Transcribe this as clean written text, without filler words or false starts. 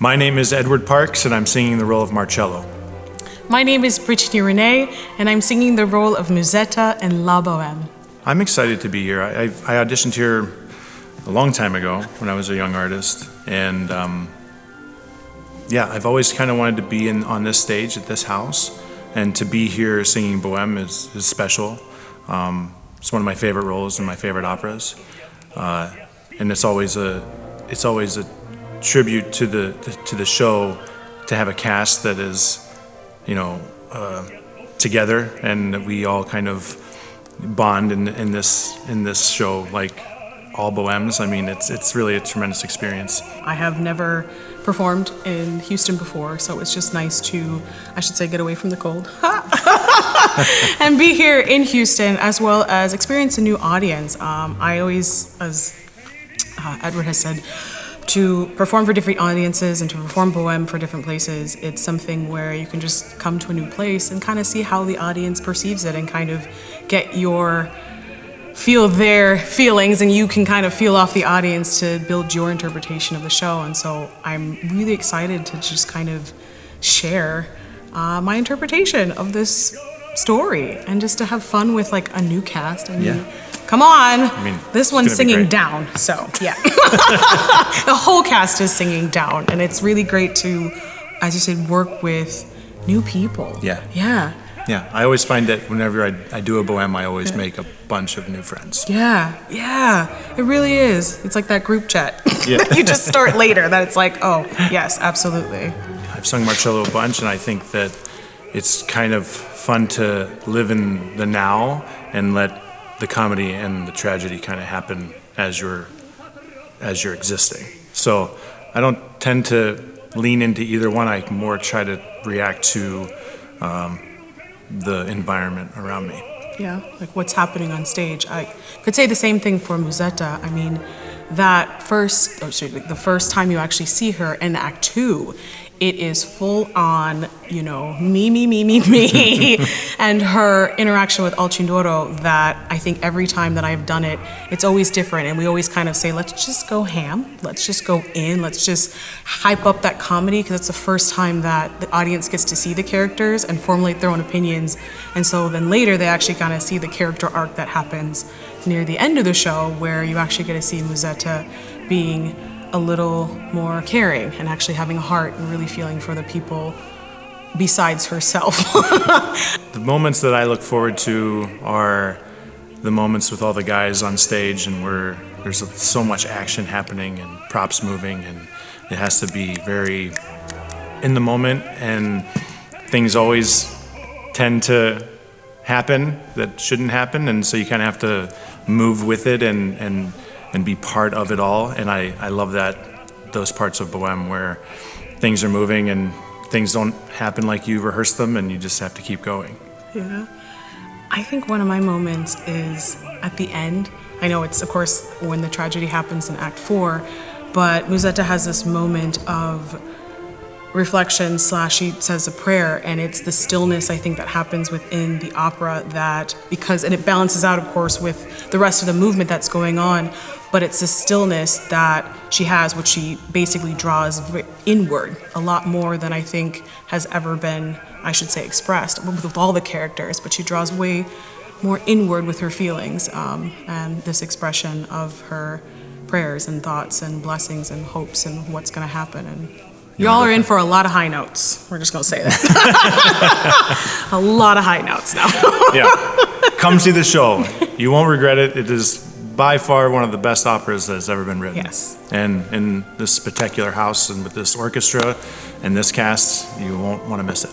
My name is Edward Parks, and I'm singing the role of Marcello. My name is Brittany Renee, and I'm singing the role of Musetta in La Bohème. I'm excited to be here. I auditioned here a long time ago when I was a young artist, and I've always kind of wanted to be on this stage at this house, and to be here singing Bohème is special. It's one of my favorite roles in my favorite operas, and it's always a tribute to the show to have a cast that is, together, and that we all kind of bond in this show like all Bohèmes. I mean, it's really a tremendous experience. I have never performed in Houston before, so it's just nice to, I should say, get away from the cold and be here in Houston, as well as experience a new audience. I always, as Edward has said, to perform for different audiences and to perform Bohème for different places, it's something where you can just come to a new place and kind of see how the audience perceives it and kind of feel their feelings, and you can kind of feel off the audience to build your interpretation of the show. And so I'm really excited to just kind of share my interpretation of this story and just to have fun with like a new cast. Come on, this one's singing down, so yeah. The whole cast is singing down, and it's really great to, as you said, work with new people. Yeah, I always find that whenever I do a Bohème, I always make a bunch of new friends. Yeah, it really is. It's like that group chat that you just start later, that it's like, oh, yes, absolutely. I've sung Marcello a bunch, and I think that it's kind of fun to live in the now and let the comedy and the tragedy kind of happen as you're existing. So I don't tend to lean into either one. I more try to react to the environment around me. Yeah, like what's happening on stage. I could say the same thing for Musetta. I mean, the first time you actually see her in Act 2, it is full on, me, and her interaction with Alcindoro, that I think every time that I've done it, it's always different, and we always kind of say, let's just go ham, let's just go in, let's just hype up that comedy, because it's the first time that the audience gets to see the characters and formulate their own opinions, and so then later they actually kind of see the character arc that happens near the end of the show, where you actually get to see Musetta being a little more caring and actually having a heart and really feeling for the people besides herself. The moments that I look forward to are the moments with all the guys on stage, and where there's so much action happening and props moving, and it has to be very in the moment, and things always tend to happen that shouldn't happen, and so you kind of have to move with it and be part of it all. And I love those parts of Bohème where things are moving and things don't happen like you rehearsed them, and you just have to keep going. Yeah. I think one of my moments is at the end. I know it's, of course, when the tragedy happens in Act 4, but Musetta has this moment of reflection / she says a prayer, and it's the stillness, I think, that happens within the opera, and it balances out, of course, with the rest of the movement that's going on, but it's the stillness that she has, which she basically draws inward a lot more than I think has ever been, I should say, expressed with all the characters, but she draws way more inward with her feelings, and this expression of her prayers and thoughts and blessings and hopes and what's going to happen. And y'all are in for a lot of high notes. We're just going to say that. A lot of high notes now. Yeah. Come see the show. You won't regret it. It is by far one of the best operas that has ever been written. Yes. And in this spectacular house and with this orchestra and this cast, you won't want to miss it.